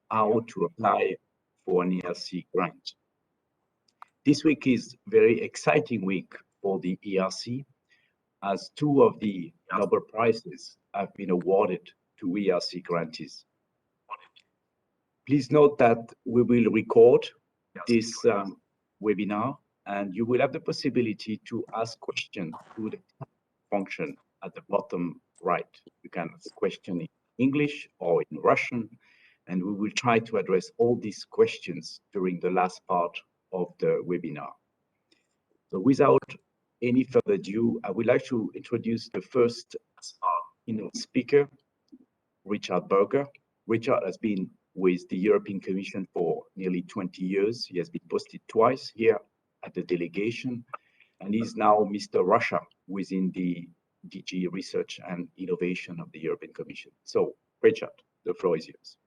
how to apply for an ERC grant. This week is a very exciting week for the ERC, as 2 of the Nobel Prizes have been awarded to ERC grantees. Please note that we will record this webinar, and you will have the possibility to ask questions through the function at the bottom right. You can ask questions in English or in Russian, and we will try to address all these questions during the last part of the webinar. So without any further ado, I would like to introduce the first speaker, Richard Berger. Richard has been with the European Commission for nearly 20 years. He has been posted twice here at the delegation, and he's now Mr. Russia within the DG Research and Innovation of the European Commission. So, Richard, the floor is yours.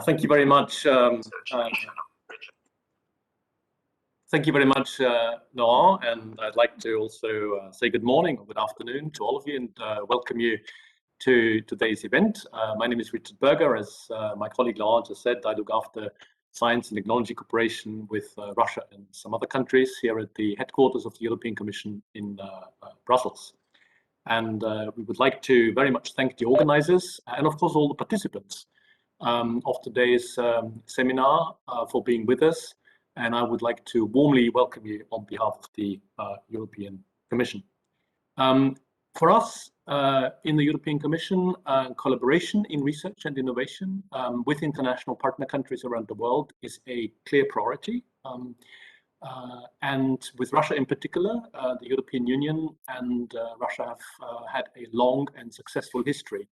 Thank you very much. Thank you very much, Noah, and I'd like to also say good morning or good afternoon to all of you and welcome you to today's event. My name is Richard Berger. As my colleague Noah just said, I look after science and technology cooperation with Russia and some other countries here at the headquarters of the European Commission in Brussels. And we would like to very much thank the organizers and of course all the participants of today's seminar for being with us. And I would like to warmly welcome you on behalf of the European Commission. For us in the European Commission, collaboration in research and innovation with international partner countries around the world is a clear priority. And with Russia in particular, the European Union and Russia have had a long and successful history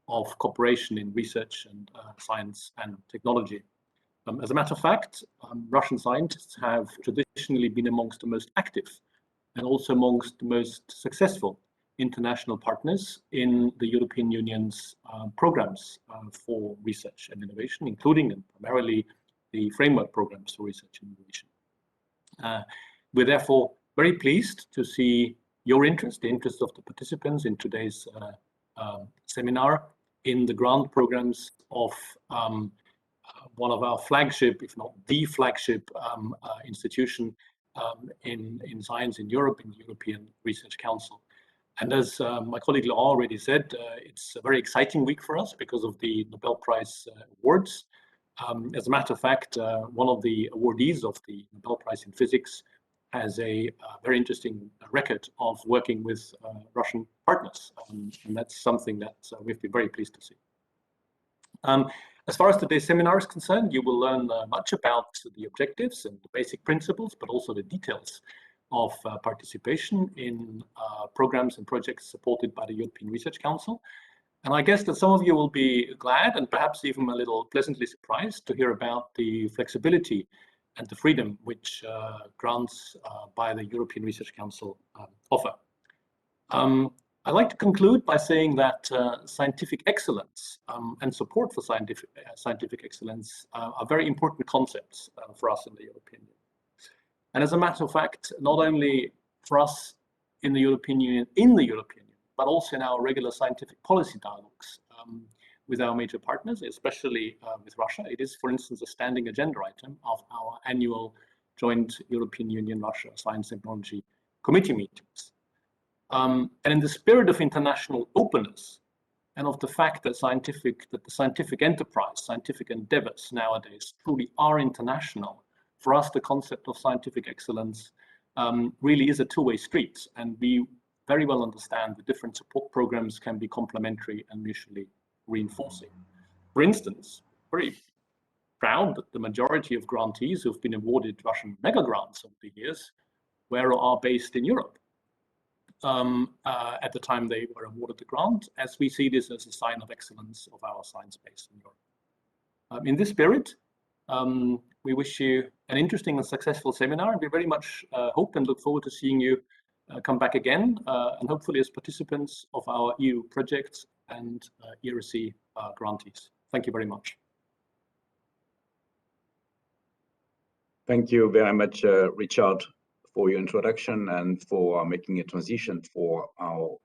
of cooperation in research and science and technology. As a matter of fact, Russian scientists have traditionally been amongst the most active and also amongst the most successful international partners in the European Union's programs for research and innovation, including and primarily the framework programs for research and innovation. We're therefore very pleased to see your interest, the interest of the participants in today's seminar in the grant programs of one of our flagship, if not the flagship institution in science in Europe, in the European Research Council. And as my colleague Laurent already said, it's a very exciting week for us because of the Nobel Prize awards. As a matter of fact, one of the awardees of the Nobel Prize in Physics has a very interesting record of working with Russian partners. And that's something that we've been very pleased to see. As far as today's seminar is concerned, you will learn much about the objectives and the basic principles, but also the details of participation in programs and projects supported by the European Research Council. And I guess that some of you will be glad and perhaps even a little pleasantly surprised to hear about the flexibility and the freedom which grants by the European Research Council offer. I'd like to conclude by saying that scientific excellence and support for scientific excellence are very important concepts for us in the European Union. And as a matter of fact, not only for us in the European Union, but also in our regular scientific policy dialogues with our major partners, especially with Russia. It is, for instance, a standing agenda item of our annual joint European Union-Russia Science and Technology Committee meetings. And in the spirit of international openness and of the fact that the scientific enterprise, scientific endeavors nowadays truly are international, for us the concept of scientific excellence really is a two-way street, and we very well understand the different support programs can be complementary and mutually reinforcing. For instance, very proud that the majority of grantees who've been awarded Russian mega grants over the years are based in Europe. At the time they were awarded the grant, as we see this as a sign of excellence of our science base in Europe. In this spirit, we wish you an interesting and successful seminar, and we very much hope and look forward to seeing you come back again, and hopefully as participants of our EU projects and ERCEA grantees. Thank you very much. Thank you very much, Richard, for your introduction and for making a transition for our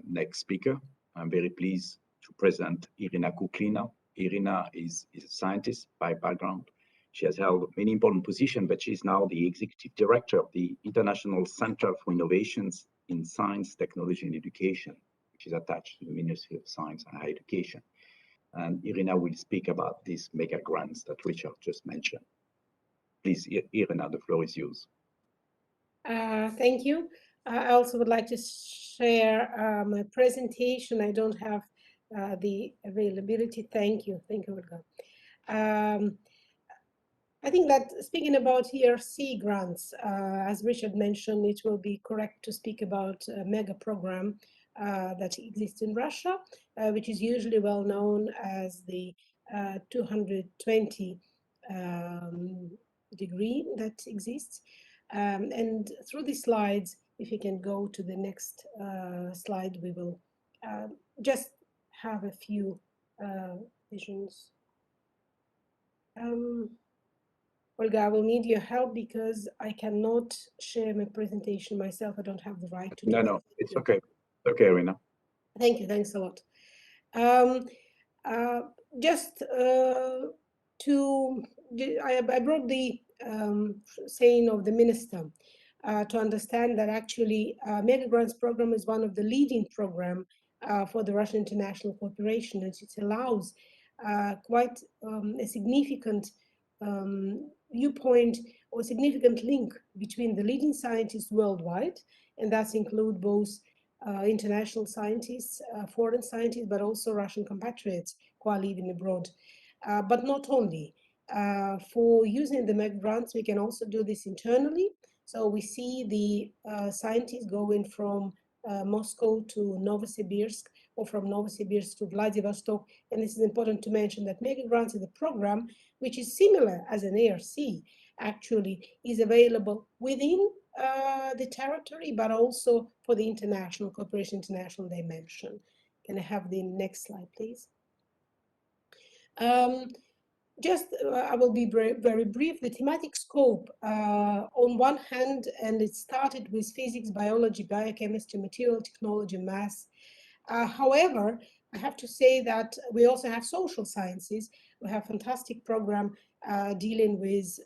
next speaker. I'm very pleased to present Irina Kuklina. Irina is a scientist by background. She has held many important positions, but she's now the executive director of the International Center for Innovations in Science, Technology and Education, which is attached to the Ministry of Science and Higher Education. And Irina will speak about these mega grants that Richard just mentioned. Please, Irina, the floor is yours. Thank you. I also would like to share my presentation. I don't have the availability. Thank you, Olga. I think that speaking about ERC grants, as Richard mentioned, it will be correct to speak about a mega program that exists in Russia, which is usually well known as the 220 degree that exists. And through the slides, if you can go to the next slide, we will just have a few visions. Olga, I will need your help because I cannot share my presentation myself. I don't have the right to do that. No, it's okay. Okay, Irina. Thank you. Thanks a lot. Just I brought the saying of the minister to understand that actually Mega Grants program is one of the leading program for the Russian international cooperation, and it allows quite a significant viewpoint or significant link between the leading scientists worldwide, and that include both international scientists, foreign scientists, but also Russian compatriots who are living abroad. But not only. For using the MEG grants, we can also do this internally. So we see the scientists going from Moscow to Novosibirsk, or from Novosibirsk to Vladivostok. And this is important to mention that MEG grants is a program which is similar as an ERC, actually is available within the territory, but also for the international cooperation, international dimension. Can I have the next slide, please? I will be very brief. The thematic scope, on one hand, and it started with physics, biology, biochemistry, material technology, math. However, I have to say that we also have social sciences. We have a fantastic program dealing with,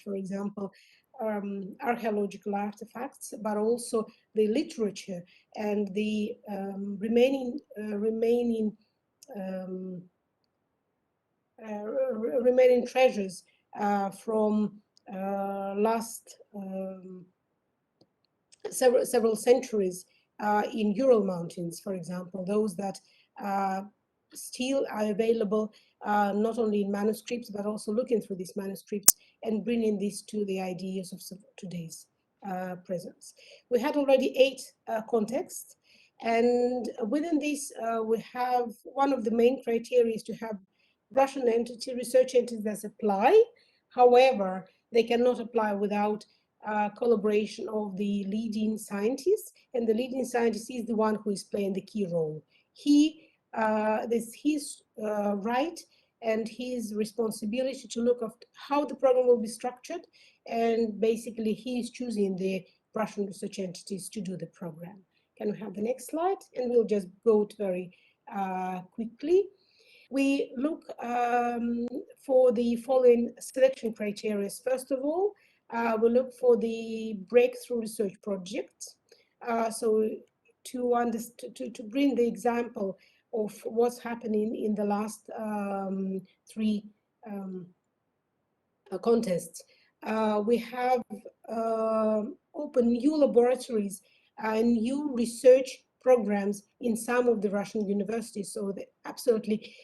for example, archaeological artifacts, but also the literature and the remaining treasures from last several centuries in Ural Mountains, for example, those that still are available not only in manuscripts, but also looking through these manuscripts and bringing this to the ideas of today's presence. We had already 8 contexts, and within this, we have one of the main criteria is to have Russian research entities that apply. However, they cannot apply without collaboration of the leading scientists, and the leading scientist is the one who is playing the key role. This is his right and his responsibility to look at how the program will be structured, and basically he is choosing the Russian research entities to do the program. Can we have the next slide? And we'll just go very quickly. We look for the following selection criteria. First of all, we look for the breakthrough research projects. So to bring the example of what's happening in the last 3 contests, we have opened new laboratories and new research programs in some of the Russian universities. So absolutely,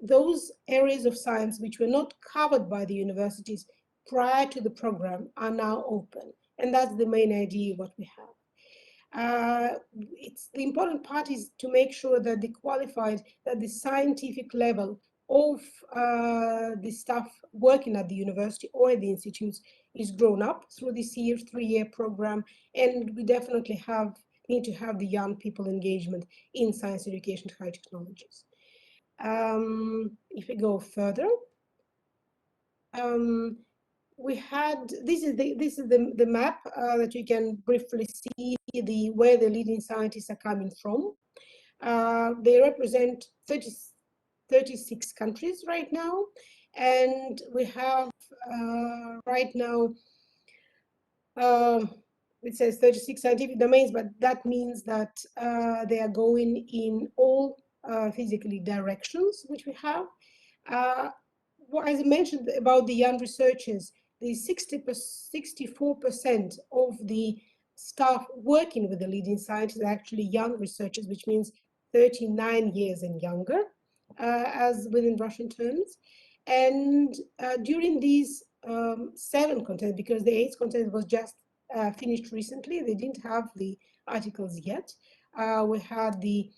those areas of science which were not covered by the universities prior to the program are now open. And that's the main idea what we have. The important part is to make sure that the scientific level of the staff working at the university or at the institutes is grown up through this 3-year program. And we definitely need to have the young people engagement in science education and high technologies. If we go further, we had this is the map that you can briefly see where the leading scientists are coming from. They represent 36 countries right now. And we have right now, it says 36 scientific domains, but that means that they are going in all physically directions which we have. As I mentioned about the young researchers, the 64% of the staff working with the leading scientists are actually young researchers, which means 39 years and younger, as within Russian terms. And during these 7 content, because the 8th content was just finished recently, they didn't have the articles yet. We had the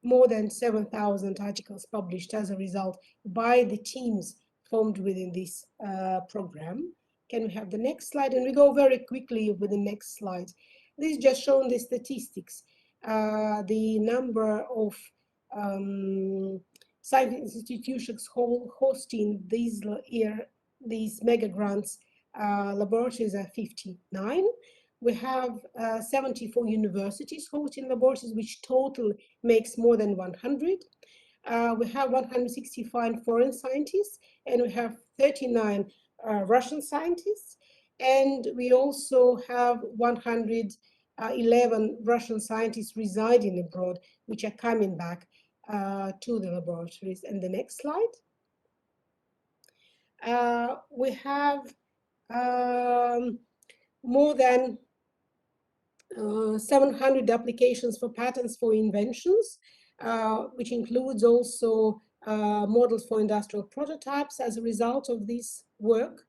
more than 7,000 articles published as a result by the teams formed within this program. Can we have the next slide? And we go very quickly with the next slide. This is just showing the statistics, the number of scientific institutions hosting these mega grants. Laboratories are 59. We have 74 universities hosting laboratories, which total makes more than 100. We have 165 foreign scientists, and we have 39 Russian scientists. And we also have 111 Russian scientists residing abroad, which are coming back to the laboratories. And the next slide. We have more than 700 applications for patents for inventions, which includes also models for industrial prototypes as a result of this work.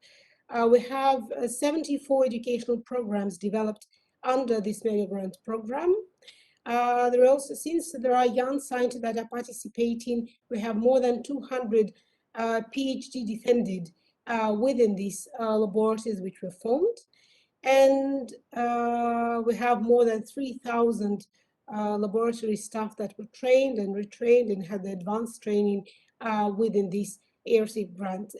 We have 74 educational programs developed under this mega grant program. There are also, since there are young scientists that are participating, we have more than 200 PhD defended within these laboratories which were formed. And we have more than 3,000 laboratory staff that were trained and retrained and had the advanced training within this ERCEA grant,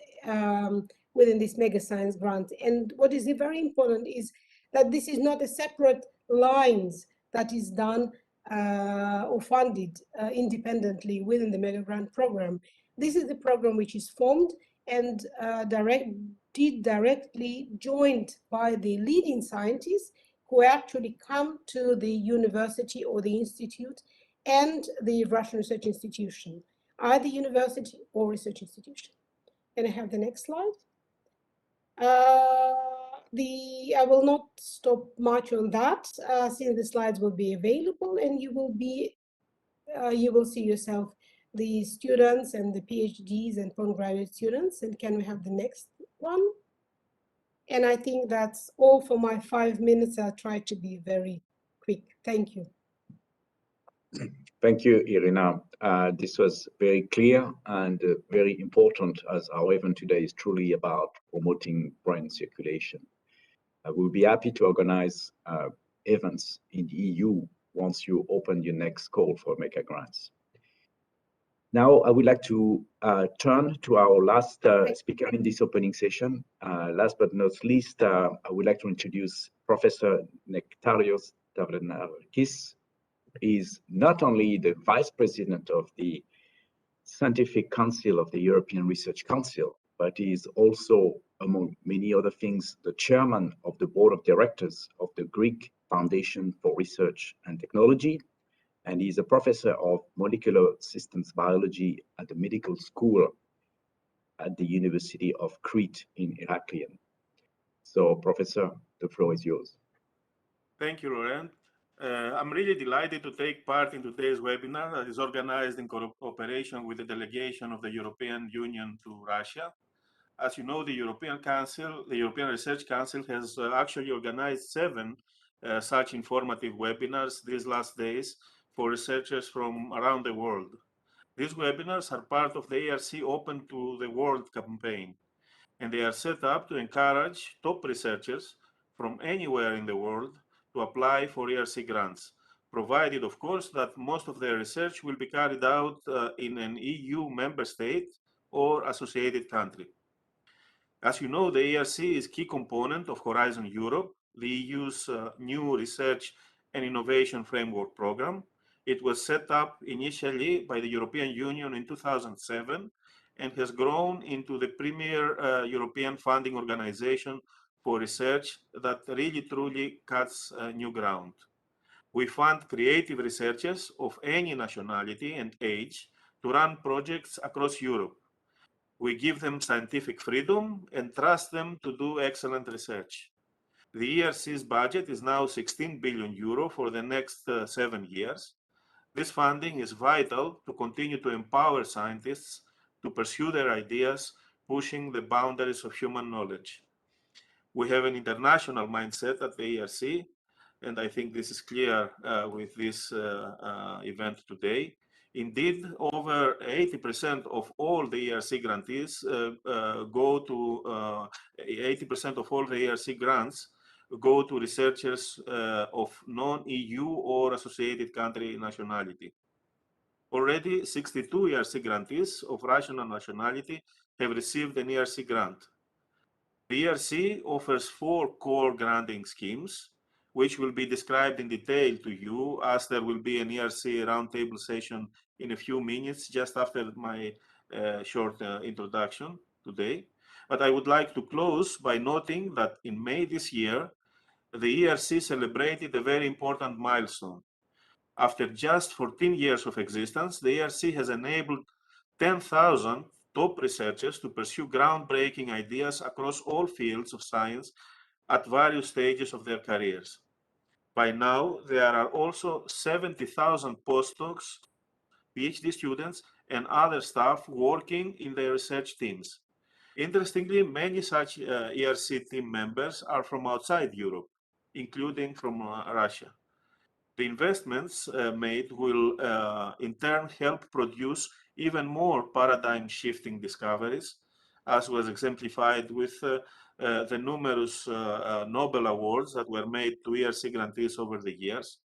within this mega science grant. And what is very important is that this is not a separate lines that is done or funded independently within the mega grant program. This is the program which is formed and directly joined by the leading scientists who actually come to the university or the institute and the Russian research institution, either university or research institution. Can I have the next slide? I will not stop much on that, since the slides will be available, and you will see yourself the students and the PhDs and postgraduate students. And can we have the next one? And I think that's all for my 5 minutes. I'll try to be very quick. Thank you. Thank you, Irina. This was very clear and very important, as our event today is truly about promoting brain circulation. We'll be happy to organize events in the EU once you open your next call for mega grants. Now, I would like to turn to our last speaker in this opening session. Last but not least, I would like to introduce Professor Niktarius Devlin. He is not only the Vice President of the Scientific Council of the European Research Council, but he is also, among many other things, the Chairman of the Board of Directors of the Greek Foundation for Research and Technology, and he's a professor of molecular systems biology at the medical school at the University of Crete in Heraklion. So, Professor, the floor is yours. Thank you, Laurent. I'm really delighted to take part in today's webinar that is organized in cooperation with the delegation of the European Union to Russia. As you know, the European Research Council has actually organized 7 such informative webinars these last days for researchers from around the world. These webinars are part of the ERCEA Open to the World campaign, and they are set up to encourage top researchers from anywhere in the world to apply for ERCEA grants, provided, of course, that most of their research will be carried out in an EU member state or associated country. As you know, the ERCEA is a key component of Horizon Europe, the EU's new research and innovation framework program, It was set up initially by the European Union in 2007 and has grown into the premier European funding organization for research that really truly cuts new ground. We fund creative researchers of any nationality and age to run projects across Europe. We give them scientific freedom and trust them to do excellent research. The ERC's budget is now 16 billion euro for the next 7 years. This funding is vital to continue to empower scientists to pursue their ideas, pushing the boundaries of human knowledge. We have an international mindset at the ERC, and I think this is clear with this event today. Indeed, over 80% of all the ERC grantees go to 80% of all the ERC grants go to researchers of non-EU or associated country nationality. Already, 62 ERC grantees of Russian nationality have received an ERC grant. The ERC offers 4 core granting schemes, which will be described in detail to you as there will be an ERC roundtable session in a few minutes just after my short introduction today. But I would like to close by noting that in May this year, the ERC celebrated a very important milestone. After just 14 years of existence, the ERC has enabled 10,000 top researchers to pursue groundbreaking ideas across all fields of science at various stages of their careers. By now, there are also 70,000 postdocs, PhD students, and other staff working in their research teams. Interestingly, many such ERC team members are from outside Europe, including from Russia. The investments made will in turn help produce even more paradigm-shifting discoveries, as was exemplified with the numerous Nobel Awards that were made to ERC grantees over the years,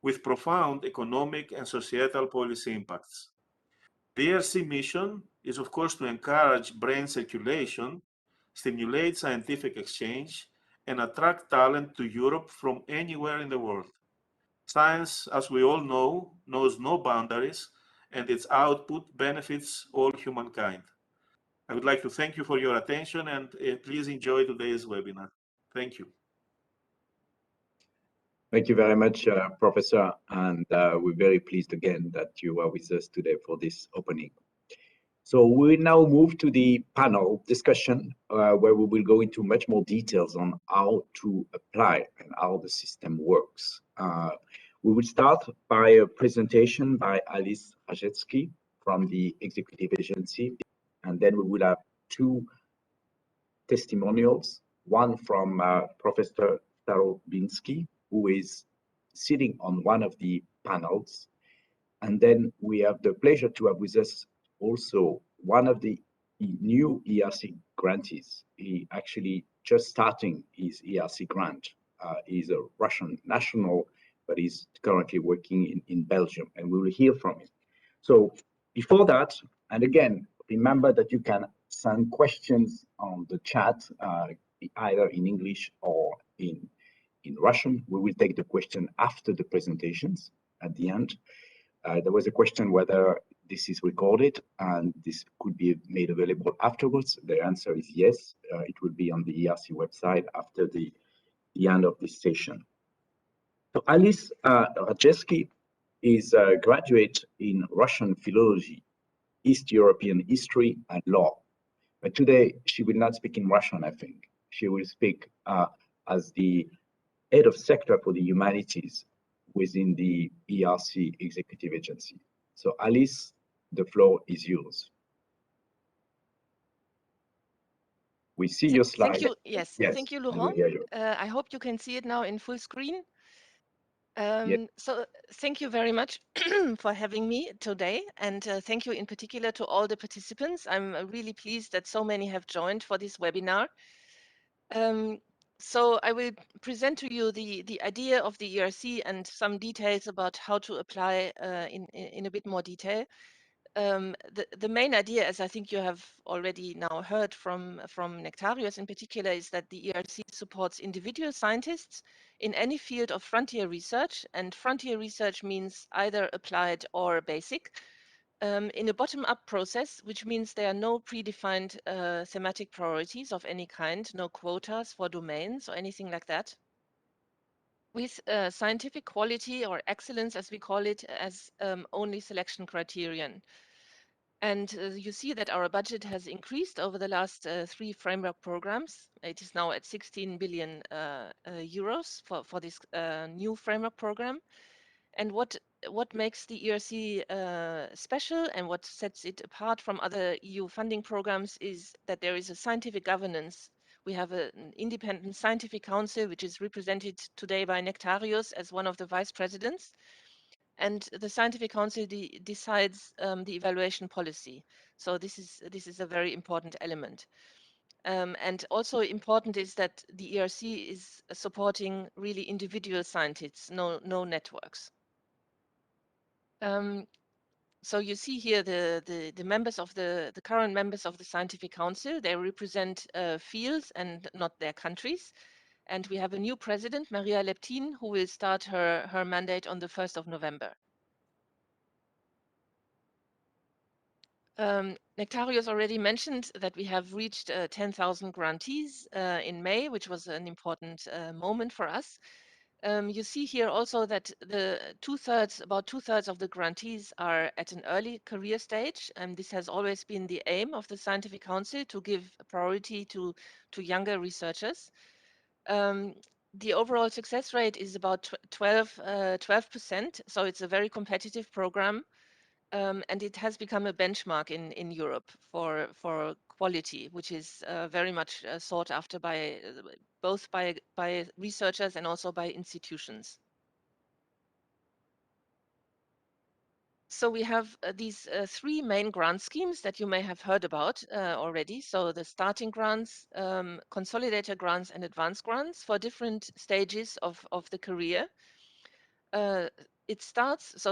with profound economic and societal policy impacts. The ERC mission is, of course, to encourage brain circulation, stimulate scientific exchange, and attract talent to Europe from anywhere in the world. Science, as we all know, knows no boundaries, and its output benefits all humankind. I would like to thank you for your attention, and please enjoy today's webinar. Thank you. Thank you very much, Professor, and we're very pleased again that you are with us today for this opening. So we now move to the panel discussion, where we will go into much more details on how to apply and how the system works. We will start by a presentation by Alice Rajecki from the Executive Agency, and then we will have 2 testimonials, one from Professor Starobinsky, who is sitting on one of the panels, and then we have the pleasure to have with us also one of the new ERC grantees. He actually just starting his ERC grant. He's a Russian national, but he's currently working in Belgium, and we will hear from him. So before that, and again, remember that you can send questions on the chat, either in English or in Russian. We will take the question after the presentations at the end. There was a question whether this is recorded and this could be made available afterwards. The answer is yes. It will be on the ERC website after the end of this session. So Alice Rajecki is a graduate in Russian philology, East European history, and law. But today she will not speak in Russian, I think. She will speak as the head of sector for the humanities within the ERC Executive Agency. So Alice, the floor is yours. We see your slide. Thank you. Yes. Yes, Thank you, and we Laurent. hear you. I hope you can see it now in full screen. Yes. So thank you very much for having me today. And thank you in particular to all the participants. I'm really pleased that so many have joined for this webinar. So I will present to you the idea of the ERC and some details about how to apply in a bit more detail. The main idea, as I think you have already now heard from Niktarius in particular, is that the ERC supports individual scientists in any field of frontier research, and frontier research means either applied or basic, in a bottom-up process, which means there are no predefined thematic priorities of any kind, no quotas for domains or anything like that, with scientific quality or excellence, as we call it, as only selection criterion. And you see that our budget has increased over the last 3 framework programs. It is now at 16 billion euros for this new framework program. And what makes the ERC special and what sets it apart from other EU funding programs is that there is a scientific governance. We have an independent scientific council, which is represented today by Niktarius as one of the vice presidents. And the scientific council decides the evaluation policy. So this is a very important element. And also important is that the ERC is supporting really individual scientists, no networks. So you see here the members of the current members of the scientific council. They represent fields and not their countries. And we have a new president, Maria Leptin, who will start her mandate on the 1st of November. Niktarius already mentioned that we have reached 10,000 grantees in May, which was an important moment for us. You see here also that about two-thirds of the grantees are at an early career stage, and this has always been the aim of the Scientific Council, to give priority to younger researchers. The overall success rate is about 12%, so it's a very competitive program. And it has become a benchmark in Europe for quality, which is very much sought after by both by researchers and also by institutions. So we have these 3 main grant schemes that you may have heard about already. So the starting grants, consolidator grants, and advanced grants for different stages of the career. So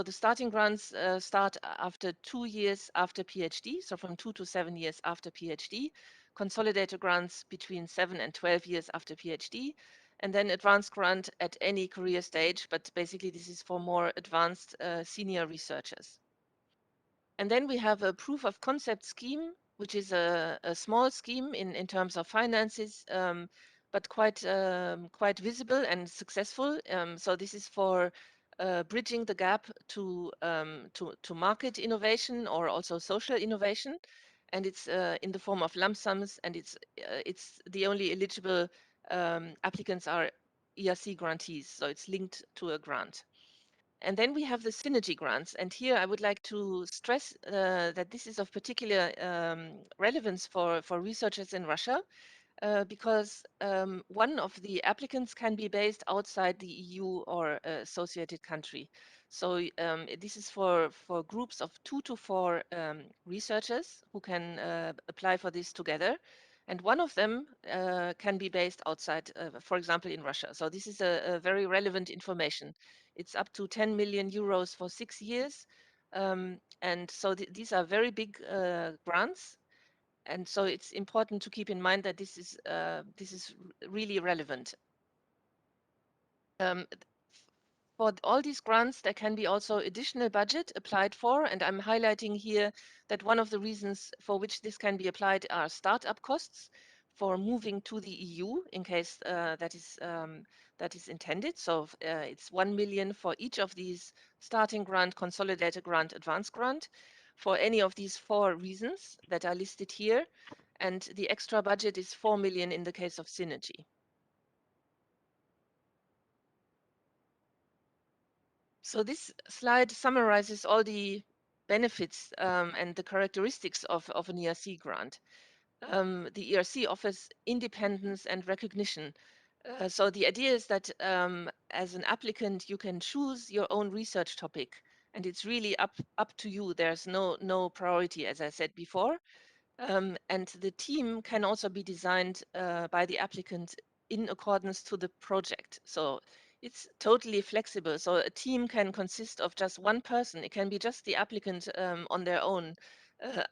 the starting grants start after 2 years after PhD, so from 2 to 7 years after PhD, consolidator grants between 7 and 12 years after PhD, and then advanced grant at any career stage, but basically this is for more advanced senior researchers. And then we have a proof of concept scheme, which is a small scheme in terms of finances, but quite visible and successful. So this is for bridging the gap to market innovation or also social innovation, and it's in the form of lump sums, and it's the only eligible applicants are ERC grantees, so it's linked to a grant. And then we have the synergy grants. And here I would like to stress that this is of particular relevance for researchers in Russia, because one of the applicants can be based outside the EU or associated country. So this is for groups of 2 to 4 researchers who can apply for this together. And one of them can be based outside, for example, in Russia. So this is a very relevant information. It's up to 10 million euros for 6 years. And so these are very big grants. And so it's important to keep in mind that this is really relevant. For all these grants, there can be also additional budget applied for, and I'm highlighting here that one of the reasons for which this can be applied are startup costs for moving to the EU, in case that is intended. So it's 1 million for each of these starting grant, consolidated grant, advanced grant, for any of these 4 reasons that are listed here. And the extra budget is 4 million in the case of synergy. So this slide summarizes all the benefits and the characteristics of an ERC grant. The ERC offers independence and recognition. So the idea is that as an applicant, you can choose your own research topic, and it's really up to you. There's no priority, as I said before. And the team can also be designed by the applicant in accordance to the project. So It's totally flexible. So a team can consist of just one person. It can be just the applicant on their own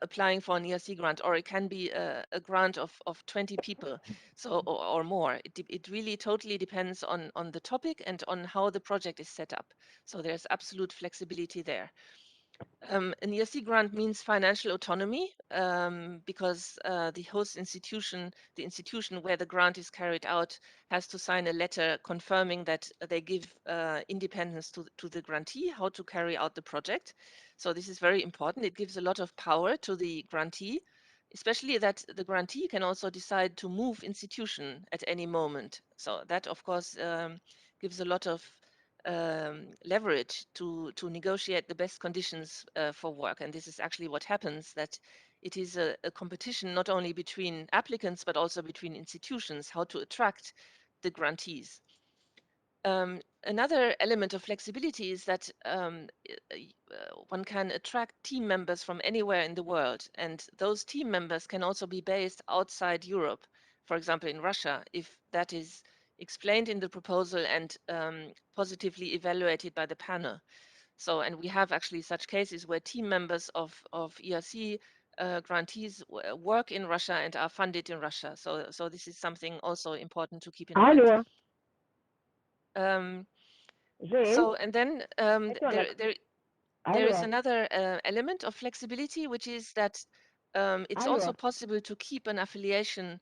applying for an ERC grant, or it can be a grant of 20 people, so or more. It really totally depends on the topic and on how the project is set up. So there's absolute flexibility there. An ERC grant means financial autonomy because the host institution, the institution where the grant is carried out, has to sign a letter confirming that they give independence to the grantee how to carry out the project. So this is very important. It gives a lot of power to the grantee, especially that the grantee can also decide to move institution at any moment. So that, of course, gives a lot of leverage to negotiate the best conditions for work. And this is actually what happens, that it is a competition not only between applicants, but also between institutions, how to attract the grantees. Another element of flexibility is that one can attract team members from anywhere in the world. And those team members can also be based outside Europe, for example, in Russia, if that is explained in the proposal and positively evaluated by the panel. So, and we have actually such cases where team members of ERC grantees work in Russia and are funded in Russia. So this is something also important to keep in mind. So, and then there is another element of flexibility, which is that it's also possible to keep an affiliation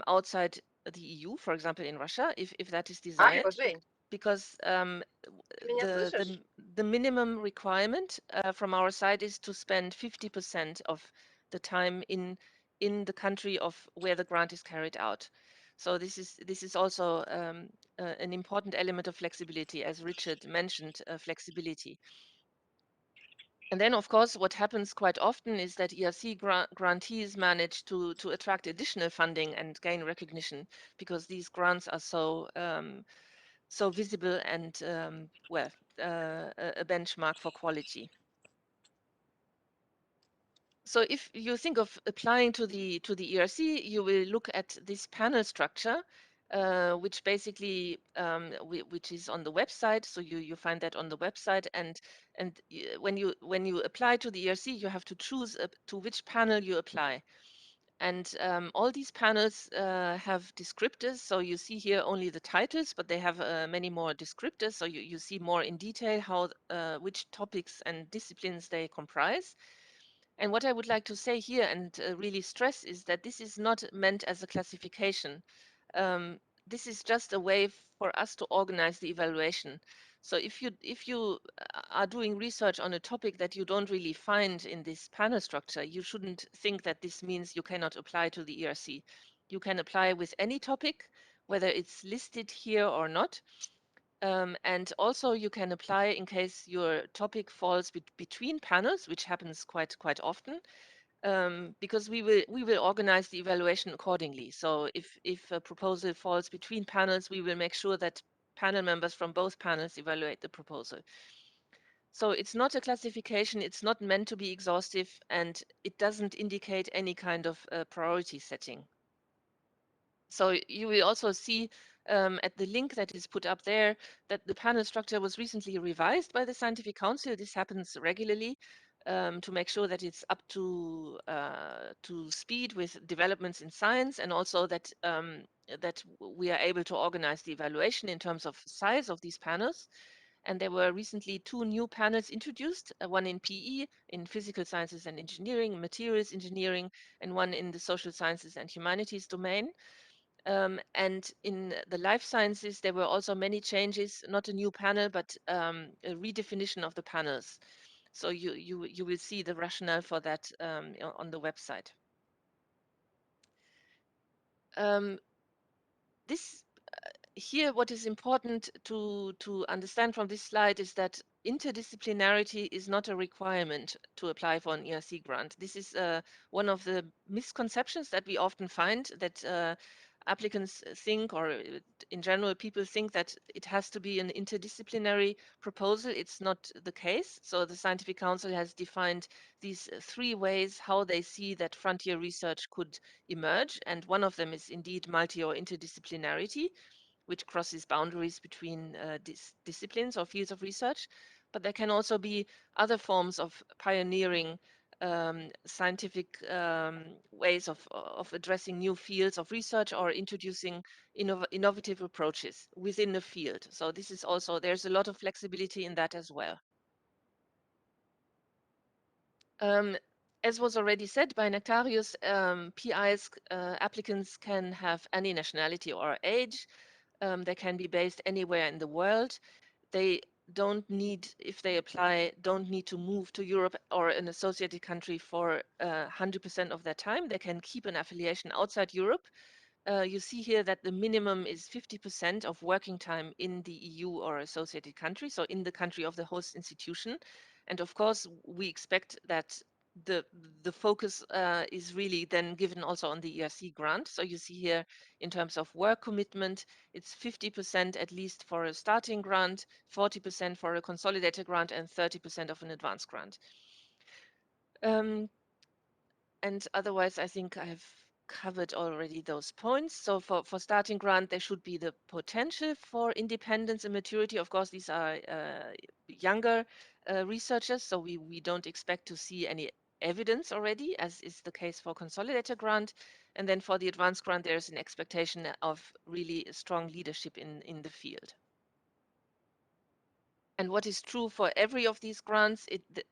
outside the EU, for example, in Russia, if that is desired, because the minimum requirement from our side is to spend 50% of the time in the country of where the grant is carried out. So this is also an important element of flexibility, as Richard mentioned, flexibility. And then, of course, what happens quite often is that ERC grantees manage to attract additional funding and gain recognition, because these grants are so so visible and well, a benchmark for quality. So if you think of applying to the ERC, you will look at this panel structure, which basically which is on the website. So you find that on the website, and when you apply to the ERC, you have to choose to which panel you apply. And all these panels have descriptors. So you see here only the titles, but they have many more descriptors. So you see more in detail how which topics and disciplines they comprise. And what I would like to say here and really stress is that this is not meant as a classification. This is just a way for us to organize the evaluation. So if you are doing research on a topic that you don't really find in this panel structure, you shouldn't think that this means you cannot apply to the ERC. You can apply with any topic, whether it's listed here or not. And also you can apply in case your topic falls between panels, which happens quite often, because we will organize the evaluation accordingly. So if a proposal falls between panels, we will make sure that panel members from both panels evaluate the proposal. So it's not a classification, it's not meant to be exhaustive, and it doesn't indicate any kind of priority setting. So you will also see at the link that is put up there that the panel structure was recently revised by the Scientific Council. This happens regularly to make sure that it's up to speed with developments in science, and also that that we are able to organize the evaluation in terms of size of these panels. And there were recently 2 new panels introduced, one in PE, in physical sciences and engineering, materials engineering, and one in the social sciences and humanities domain. And in the life sciences, there were also many changes, not a new panel, but a redefinition of the panels. So you will see the rationale for that on the website. This here, what is important to understand from this slide is that interdisciplinarity is not a requirement to apply for an ERC grant. This is one of the misconceptions that we often find, that applicants think, or in general people think, that it has to be an interdisciplinary proposal. It's not the case. So the Scientific Council has defined these 3 ways how they see that frontier research could emerge, and one of them is indeed multi or interdisciplinarity, which crosses boundaries between disciplines or fields of research. But there can also be other forms of pioneering scientific ways of addressing new fields of research or introducing innovative approaches within the field. So this is also, there's a lot of flexibility in that as well. As was already said by Niktarius, PIs applicants can have any nationality or age. They can be based anywhere in the world. They don't need, if they apply, don't need to move to Europe or an associated country for 100% of their time. They can keep an affiliation outside Europe. You see here that the minimum is 50% of working time in the EU or associated country, so in the country of the host institution. And of course, we expect that the focus is really then given also on the ERC grant. So you see here in terms of work commitment, it's 50% at least for a starting grant, 40% for a consolidated grant, and 30% of an advanced grant. And otherwise, I think I've covered already those points. So for starting grant, there should be the potential for independence and maturity. Of course, these are younger researchers, so we don't expect to see any evidence already, as is the case for consolidated grant. And then for the advanced grant, there's an expectation of really strong leadership in the field. And what is true for every of these grants,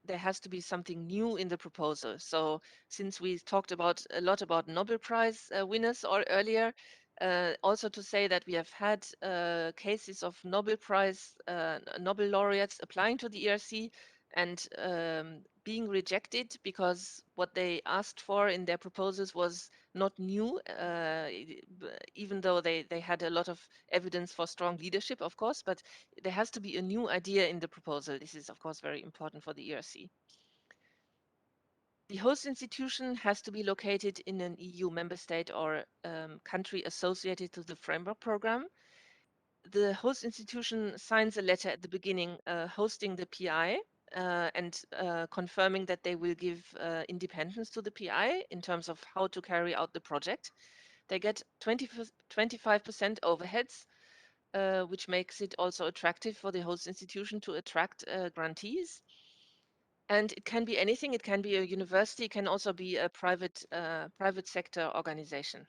there has to be something new in the proposal. So since we talked a lot about Nobel Prize winners earlier, also to say that we have had cases of Nobel Prize, Nobel laureates applying to the ERC and being rejected because what they asked for in their proposals was not new, even though they had a lot of evidence for strong leadership, of course, but there has to be a new idea in the proposal. This is, of course, very important for the ERC. The host institution has to be located in an EU member state or country associated to the framework program. The host institution signs a letter at the beginning hosting the PI and confirming that they will give independence to the PI in terms of how to carry out the project. They get 25% overheads, which makes it also attractive for the host institution to attract grantees. And it can be anything. It can be a university. It can also be a private sector organization.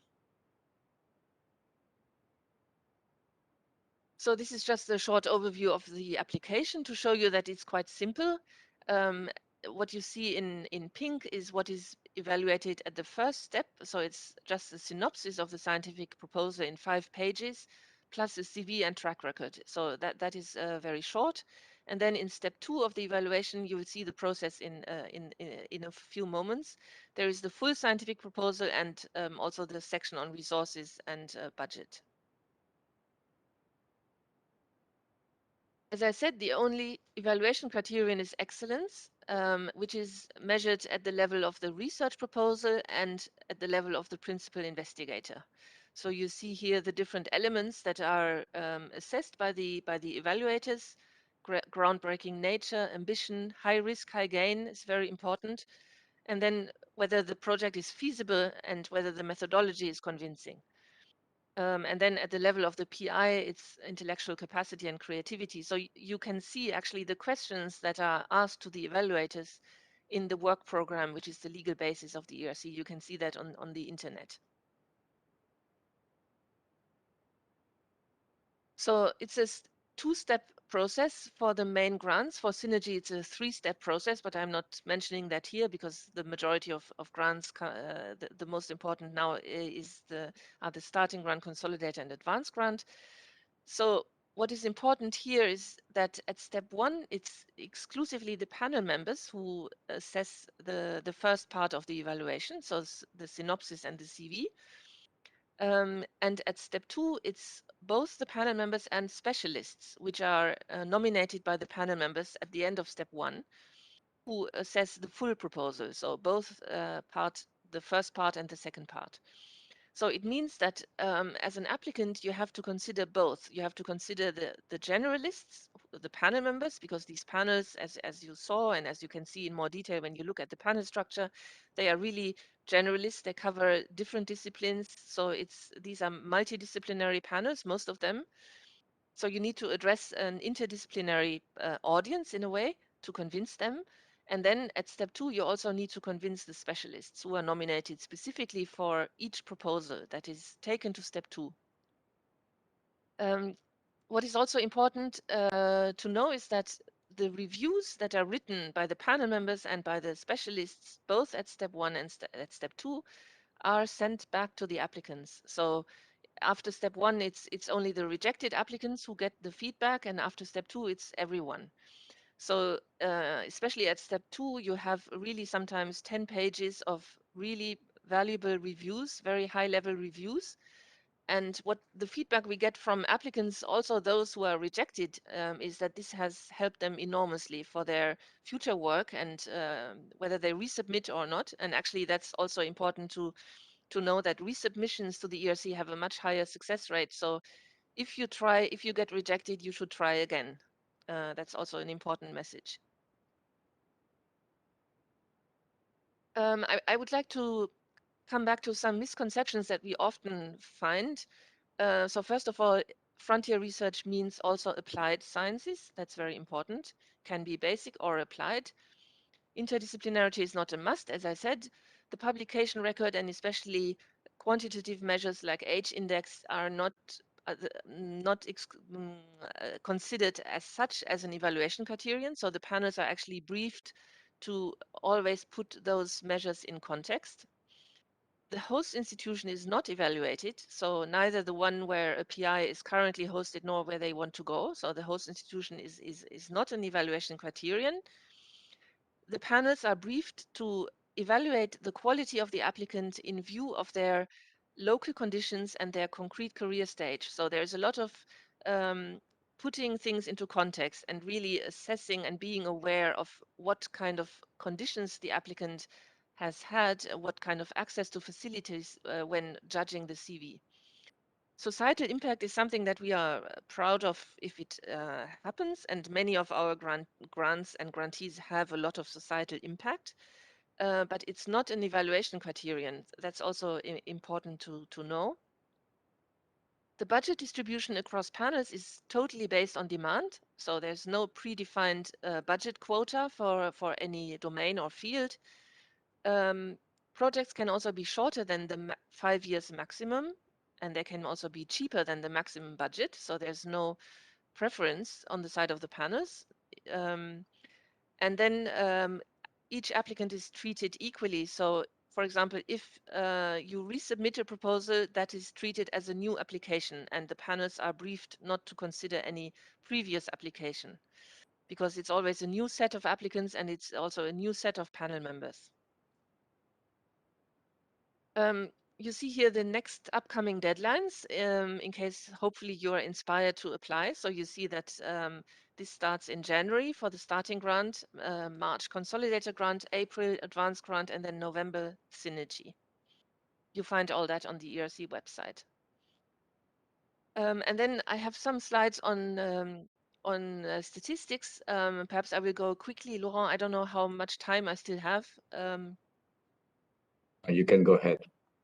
So this is just a short overview of the application to show you that it's quite simple. What you see in pink is what is evaluated at the first step. So it's just a synopsis of the scientific proposal in 5 pages, plus a CV and track record. So that is very short. And then in step 2 of the evaluation, you will see the process in a few moments. There is the full scientific proposal and also the section on resources and budget. As I said, the only evaluation criterion is excellence, which is measured at the level of the research proposal and at the level of the principal investigator. So you see here the different elements that are assessed by the evaluators: groundbreaking nature, ambition, high risk, high gain is very important, and then whether the project is feasible and whether the methodology is convincing. And then at the level of the PI, it's intellectual capacity and creativity. So you can see actually the questions that are asked to the evaluators in the work program, which is the legal basis of the ERC. You can see that on the internet. So it's a 2-step process for the main grants. For Synergy, it's a 3-step process, but I'm not mentioning that here because the majority of grants, the most important now are the starting grant, consolidated, and advanced grant. So what is important here is that at step 1, it's exclusively the panel members who assess the first part of the evaluation, so the synopsis and the CV. And at step 2, it's both the panel members and specialists, which are nominated by the panel members at the end of step 1, who assess the full proposal, so both the first part and the second part. So it means that as an applicant, you have to consider both. You have to consider the generalists, the panel members, because these panels, as you saw and as you can see in more detail when you look at the panel structure, they are really generalists. They cover different disciplines. So these are multidisciplinary panels, most of them. So you need to address an interdisciplinary audience in a way to convince them. And then at step 2, you also need to convince the specialists who are nominated specifically for each proposal that is taken to step 2. What is also important to know is that the reviews that are written by the panel members and by the specialists, both at step 1 and at step 2, are sent back to the applicants. So after step 1, it's only the rejected applicants who get the feedback, and after step 2, it's everyone. So especially at step 2, you have really sometimes 10 pages of really valuable reviews, very high-level reviews. And what the feedback we get from applicants, also those who are rejected, is that this has helped them enormously for their future work and whether they resubmit or not. And actually, that's also important to know that resubmissions to the ERC have a much higher success rate. So if you get rejected, you should try again. That's also an important message. I would like to come back to some misconceptions that we often find. So first of all, frontier research means also applied sciences. That's very important. Can be basic or applied. Interdisciplinarity is not a must, as I said. The publication record and especially quantitative measures like age index are not considered as such as an evaluation criterion. So the panels are actually briefed to always put those measures in context. The host institution is not evaluated, so neither the one where a PI is currently hosted nor where they want to go. So the host institution is not an evaluation criterion. The panels are briefed to evaluate the quality of the applicant in view of their local conditions and their concrete career stage. So there's a lot of putting things into context and really assessing and being aware of what kind of conditions the applicant has had, what kind of access to facilities when judging the CV. Societal impact is something that we are proud of if it happens, and many of our grants and grantees have a lot of societal impact, but it's not an evaluation criterion. That's also important to know. The budget distribution across panels is totally based on demand, so there's no predefined budget quota for any domain or field. Projects can also be shorter than the 5 years maximum, and they can also be cheaper than the maximum budget. So there's no preference on the side of the panels. And then each applicant is treated equally. So for example, if you resubmit a proposal, that is treated as a new application, and the panels are briefed not to consider any previous application, because it's always a new set of applicants and it's also a new set of panel members. You see here the next upcoming deadlines in case hopefully you are inspired to apply. So you see that this starts in January for the starting grant, March consolidator grant, April advanced grant, and then November synergy. You find all that on the ERC website. And then I have some slides on statistics. Perhaps I will go quickly. Laurent, I don't know how much time I still have. You can go ahead.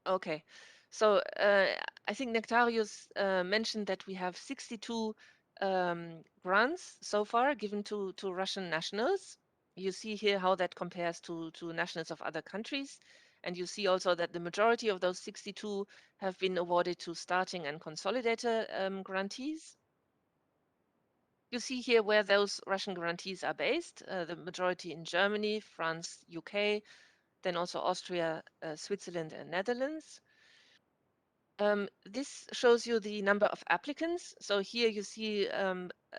Okay, so I think Niktarius mentioned that we have 62 grants so far given to Russian nationals. You see here how that compares to nationals of other countries. And you see also that the majority of those 62 have been awarded to starting and consolidator grantees. You see here where those Russian grantees are based, the majority in Germany, France, UK, then also Austria, Switzerland, and Netherlands. This shows you the number of applicants. So here you see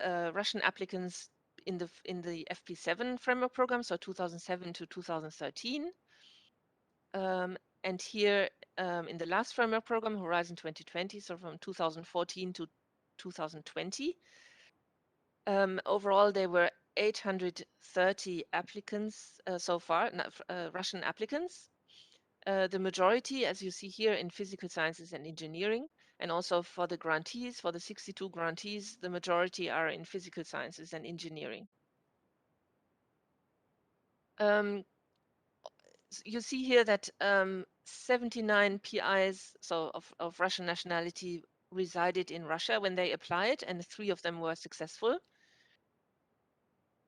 Russian applicants in the FP7 framework program, so 2007 to 2013. And here in the last framework program, Horizon 2020, so from 2014 to 2020. Overall, there were 830 applicants so far, Russian applicants. the majority, as you see here, in physical sciences and engineering, and also for the grantees, for the 62 grantees, the majority are in physical sciences and engineering. You see here that 79 PIs, so of Russian nationality, resided in Russia when they applied, and 3 of them were successful.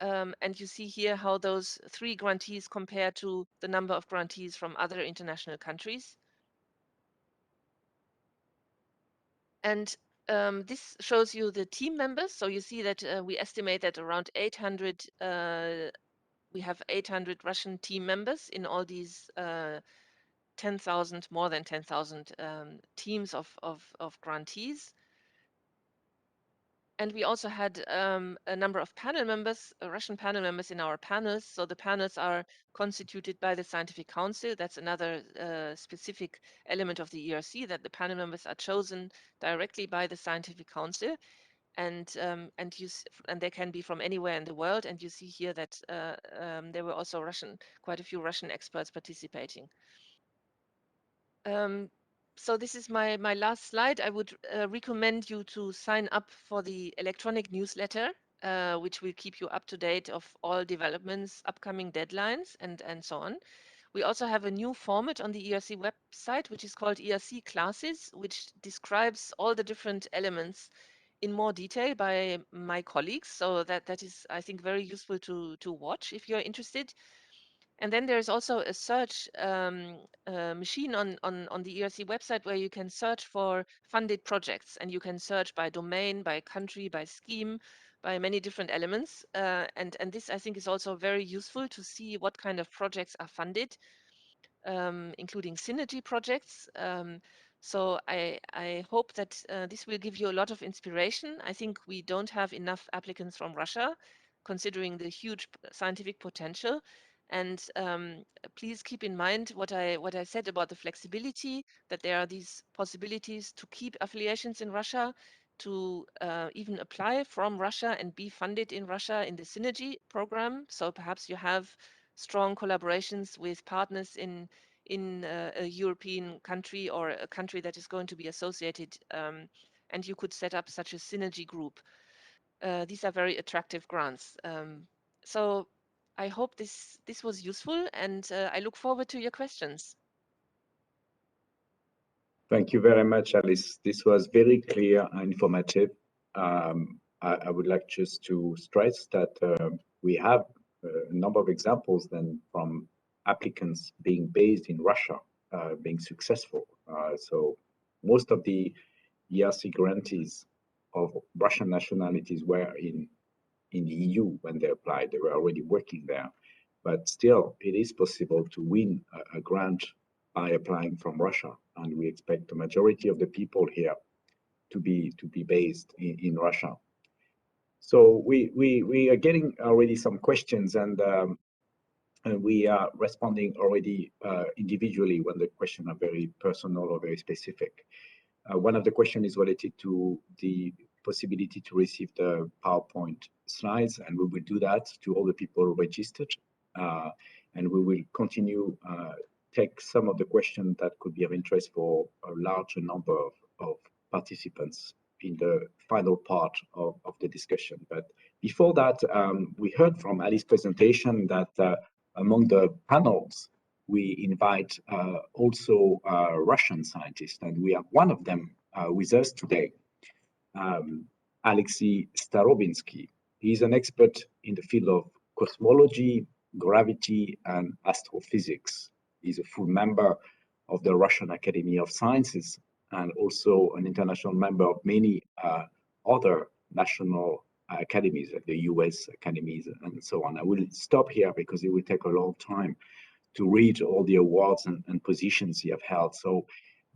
And you see here how those 3 grantees compare to the number of grantees from other international countries. And this shows you the team members. So you see that we estimate that around 800, we have 800 Russian team members in all these 10,000, more than 10,000 teams of grantees. And we also had a number of panel members, Russian panel members in our panels. So the panels are constituted by the Scientific Council. That's another specific element of the ERC, that the panel members are chosen directly by the Scientific Council. And they can be from anywhere in the world. And you see here that there were also quite a few Russian experts participating. So this is my last slide. I would recommend you to sign up for the electronic newsletter, which will keep you up to date of all developments, upcoming deadlines, and so on. We also have a new format on the ERC website, which is called ERC Classes, which describes all the different elements in more detail by my colleagues. So that is, I think, very useful to watch if you're interested. And then there's also a search machine on the ERC website where you can search for funded projects, and you can search by domain, by country, by scheme, by many different elements. And this, I think, is also very useful to see what kind of projects are funded, including synergy projects. So I hope that this will give you a lot of inspiration. I think we don't have enough applicants from Russia, considering the huge scientific potential. And please keep in mind what I said about the flexibility, that there are these possibilities to keep affiliations in Russia, to even apply from Russia and be funded in Russia in the Synergy program. So perhaps you have strong collaborations with partners in a European country or a country that is going to be associated, and you could set up such a Synergy group. These are very attractive grants. So I hope this was useful, and I look forward to your questions. Thank you very much, Alice. This was very clear and informative. I would like just to stress that we have a number of examples then from applicants being based in Russia, being successful. So most of the ERC grantees of Russian nationalities were in the EU when they applied. They were already working there. But still, it is possible to win a grant by applying from Russia, and we expect the majority of the people here to be based in Russia. So we are getting already some questions, and we are responding already individually when the questions are very personal or very specific. One of the questions is related to the possibility to receive the PowerPoint slides, and we will do that to all the people registered. And we will continue take some of the questions that could be of interest for a larger number of participants in the final part of the discussion. But before that, we heard from Alice's presentation that among the panels, we invite also Russian scientists, and we have one of them with us today, Alexei Starobinsky. He's an expert in the field of cosmology, gravity, and astrophysics. He's a full member of the Russian Academy of Sciences and also an international member of many other national academies, like the US academies and so on. I will stop here because it will take a long time to read all the awards and positions he have held. So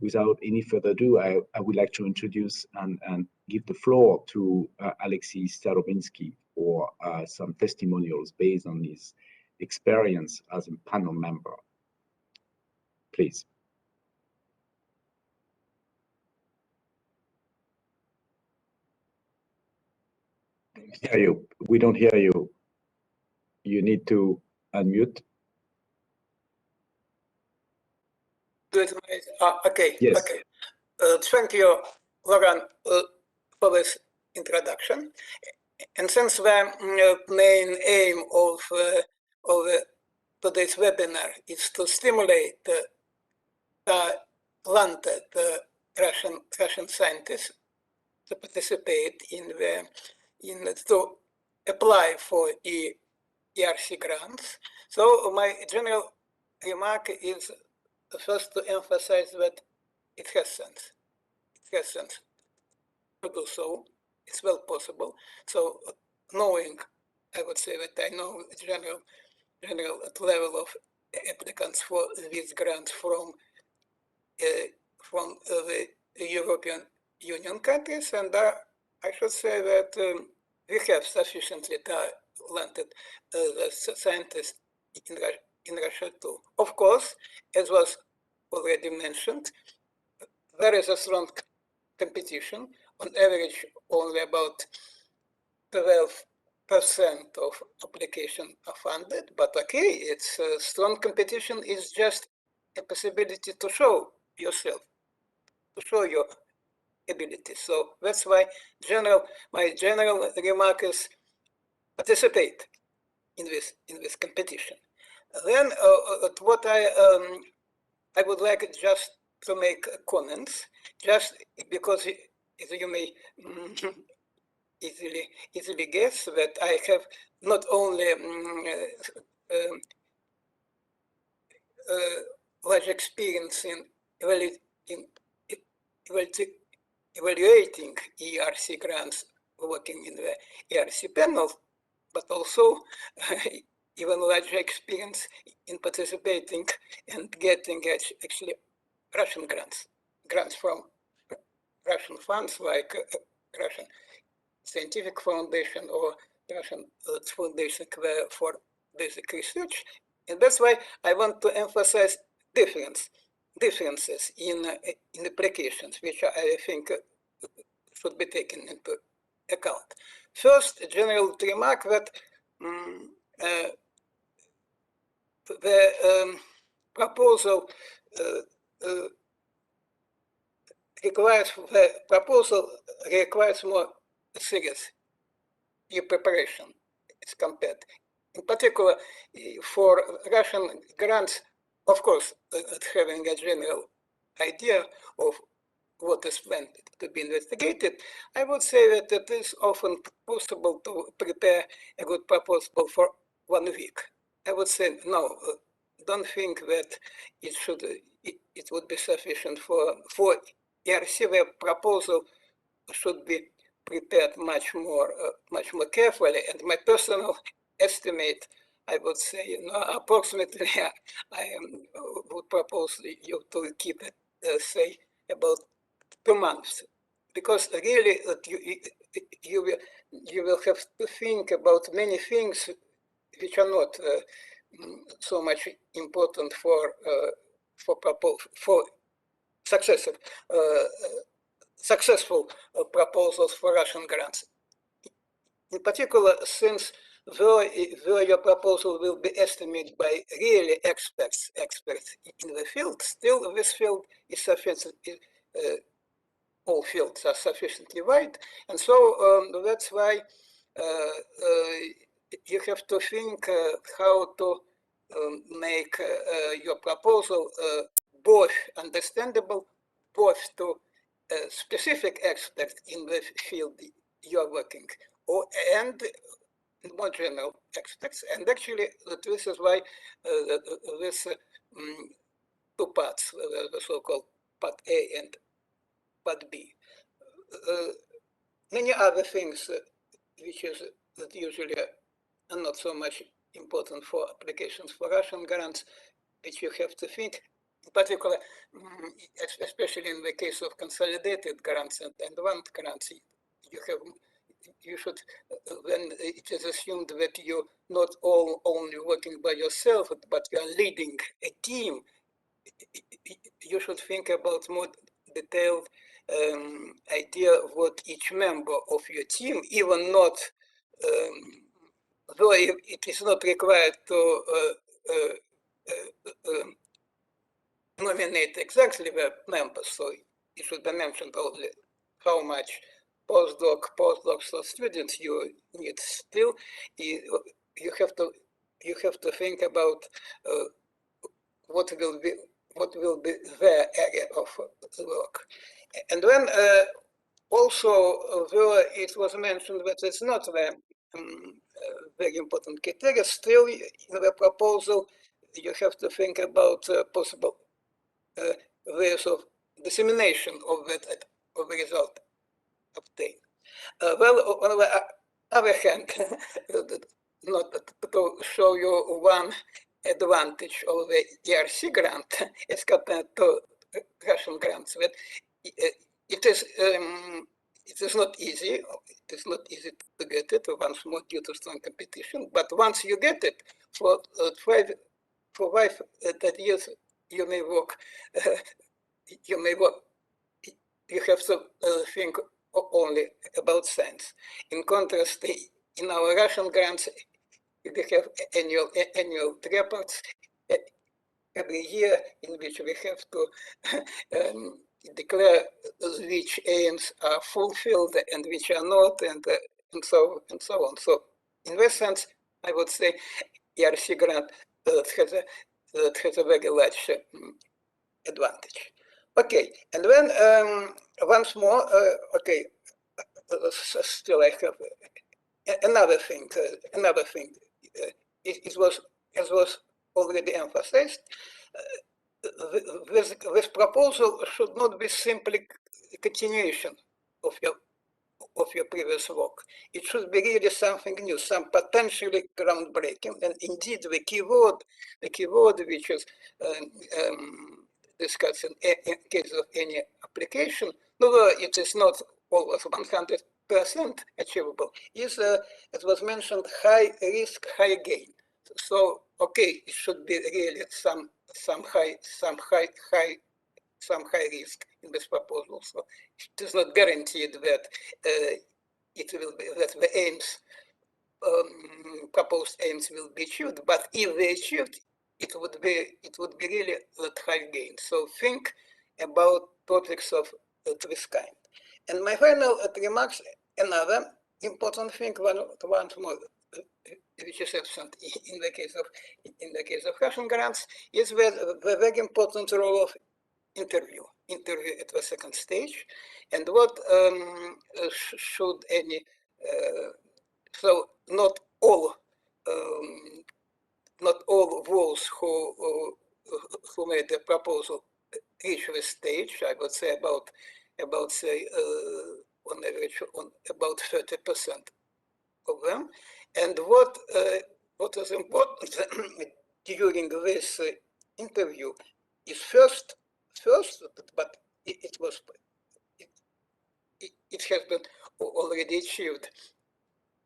without any further ado, I would like to introduce and give the floor to Alexei Starobinsky for some testimonials based on his experience as a panel member. Please. Hear you. We don't hear you. You need to unmute. do it right? Okay. Yes. Okay. Thank you, Laurent, for this introduction. And since the main aim of today's webinar is to stimulate talented Russian scientists to participate to apply for ERC grants. So my general remark is first to emphasize that it has sense. It has sense to do so. It's well possible. So knowing, I would say that I know the general level of applicants for these grants from the European Union countries, and I should say that we have sufficiently talented scientists in Russia too. Of course, as was already mentioned, there is a strong competition. On average, only about 12% of applications are funded, but okay, it's strong competition is just a possibility to show yourself, to show your ability. So that's why my general remark is participate in this competition. Then what I would like just to make comments, just because you may easily guess that I have not only large experience in evaluating ERC grants, working in the ERC panel, but also even larger experience in participating and getting actually Russian grants from Russian funds like Russian Scientific Foundation or Russian Foundation for Basic Research. And that's why I want to emphasize differences in applications, which I think should be taken into account. First, a general remark that the proposal requires more serious preparation as compared. In particular, for Russian grants, of course, having a general idea of what is planned to be investigated, I would say that it is often possible to prepare a good proposal for 1 week. I would say no. Don't think that it would be sufficient for ERCEA. The proposal should be prepared much more carefully. And my personal estimate, I would say, approximately, I would propose you to keep it, say, about 2 months, because really you will have to think about many things which are not so much important for successful proposals for Russian grants. In particular, since though your proposal will be estimated by really experts in the field, still this field is sufficient. All fields are sufficiently wide, and so that's why you have to think how to make your proposal both understandable, both to specific experts in the field you're working, and more general experts. And actually, this is why this 2 parts, the so-called Part A and Part B. Many other things that usually are not so much important for applications for Russian grants, which you have to think, in particular, especially in the case of consolidated grants and advanced grants, you should, when it is assumed that you're not only working by yourself, but you are leading a team, you should think about more detailed idea of what each member of your team, even not, though it is not required to nominate exactly the members, so it should be mentioned only how much postdocs or students you need. Still, you have to think about what will be their area of work. And then also it was mentioned that it's not the very important criteria. Still, in the proposal, you have to think about possible ways of dissemination of the result obtained. Well, on the other hand, not to show you one advantage of the ERC grant as compared to Russian grants, that it is not easy. It is not easy to get it once more due to strong competition. But once you get it, for 5 years, you may work. You have to think only about science. In contrast, in our Russian grants, we have annual reports every year in which we have to declare which aims are fulfilled and which are not, and so on. So, in this sense, I would say ERC grant has a very large advantage. Okay, and then once more, okay, still I have another thing. It was, as was already emphasized, this proposal should not be simply a continuation of your previous work. It should be really something new, some potentially groundbreaking. And indeed, the keyword which is discussed in case of any application, although it is not always 100% achievable, is, as was mentioned, high risk, high gain. So, okay, it should be really some high risk in this proposal. So it is not guaranteed that it will be that the aims, proposed aims, will be achieved. But if they achieved, it would be really that high gain. So think about topics of this kind. And my final remarks, another important thing, once more, which is absent in the case of Russian grants, is the very important role of interview at the second stage, and what should any so not all those who made the proposal reach this stage. I would say about say on average about 30% of them. And what is important during this interview is first, but it has been already achieved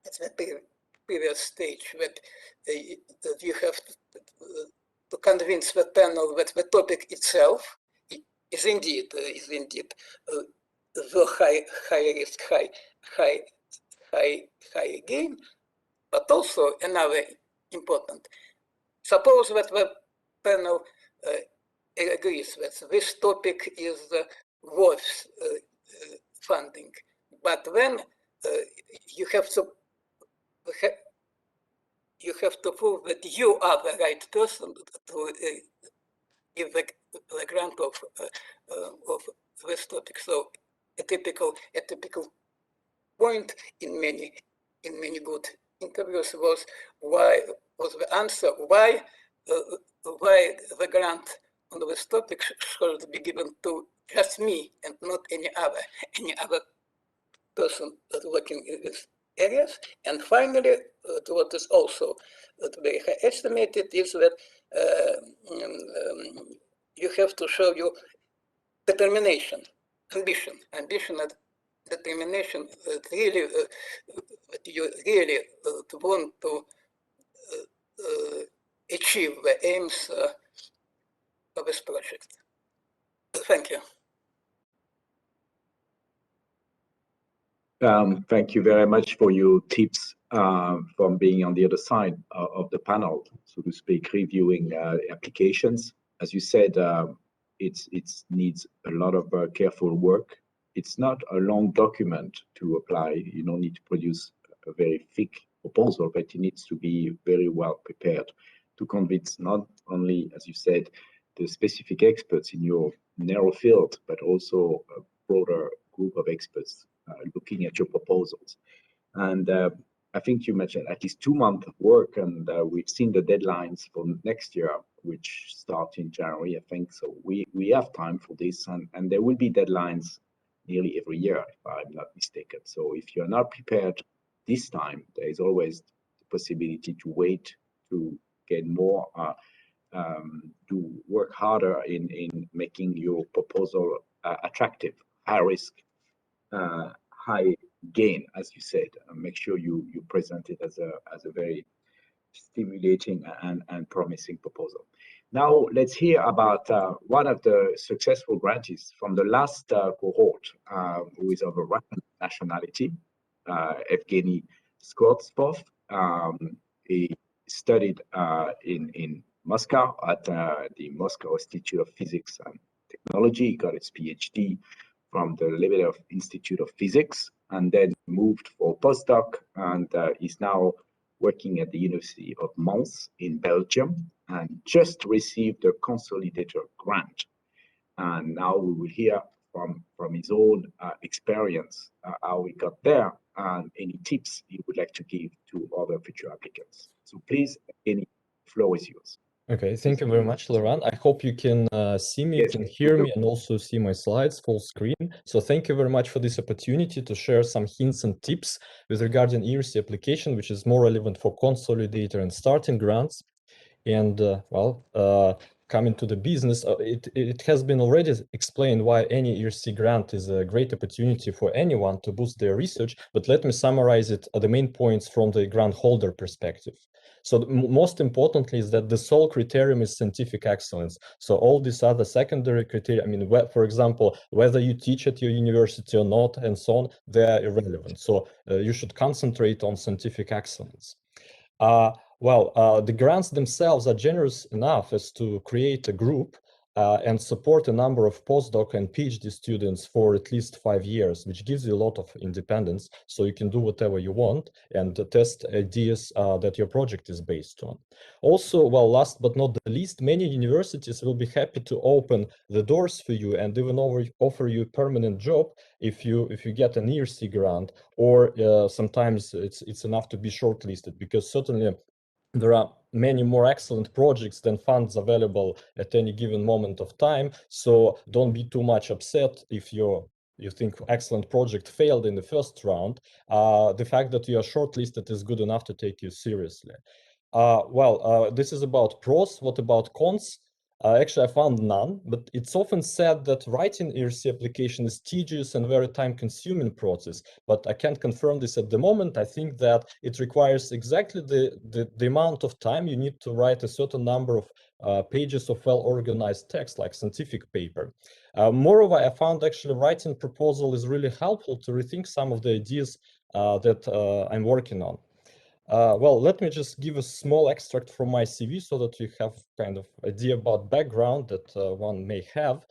at the previous stage, that you have to convince the panel that the topic itself is indeed the high risk, high gain. But also another important, suppose that the panel agrees that this topic is worth funding, but then you have to prove that you are the right person to give the grant of this topic. So a typical point in many good interviews was the answer why the grant on this topic should be given to just me and not any other person working in these areas. And finally, what is also to be estimated is that you have to show your determination, ambition and determination really you really want to achieve the aims of this project. Thank you. Thank you very much for your tips from being on the other side of the panel, so to speak, reviewing applications. As you said, it needs a lot of careful work. It's not a long document to apply. You don't need to produce a very thick proposal, but it needs to be very well prepared to convince not only, as you said, the specific experts in your narrow field, but also a broader group of experts looking at your proposals. And I think you mentioned at least 2 months of work, and we've seen the deadlines for next year, which start in January, I think. So we have time for this, and there will be deadlines nearly every year, if I'm not mistaken. So if you're not prepared this time, there is always the possibility to wait to get more, to work harder in making your proposal attractive, high risk, high gain, as you said. Make sure you present it as a very stimulating and promising proposal. Now let's hear about one of the successful grantees from the last cohort, who is of a Russian nationality, Evgeny Scottsboth. He studied in Moscow at the Moscow Institute of Physics and Technology. He got his PhD from the Lebedev Institute of Physics, and then moved for postdoc, and is now working at the University of Mons in Belgium, and just received a consolidator grant. And now we will hear from his own experience how he got there, and any tips he would like to give to other future applicants. So please, any floor is yours. Okay, thank you very much, Laurent. I hope you can see me, Yes, can hear me, and also see my slides full screen. So thank you very much for this opportunity to share some hints and tips with regard to ERCEA application, which is more relevant for consolidator and starting grants. And coming to the business, it has been already explained why any ERC grant is a great opportunity for anyone to boost their research, but let me summarize it at the main points from the grant holder perspective. So most importantly is that the sole criterion is scientific excellence. So all these other secondary criteria, I mean, for example, whether you teach at your university or not, and so on, they're irrelevant. So you should concentrate on scientific excellence. The grants themselves are generous enough as to create a group and support a number of postdoc and PhD students for at least 5 years, which gives you a lot of independence, so you can do whatever you want and test ideas that your project is based on. Also, last but not the least, many universities will be happy to open the doors for you and even offer you a permanent job if you get an ERC grant, or sometimes it's enough to be shortlisted, because certainly there are many more excellent projects than funds available at any given moment of time. So don't be too much upset if you think excellent project failed in the first round. The fact that you are shortlisted is good enough to take you seriously. This is about pros. What about cons? Actually, I found none, but it's often said that writing ERC application is tedious and very time-consuming process, but I can't confirm this at the moment. I think that it requires exactly the amount of time you need to write a certain number of pages of well-organized text, like scientific paper. Moreover, I found actually writing proposal is really helpful to rethink some of the ideas that I'm working on. Let me just give a small extract from my CV so that you have kind of idea about background that one may have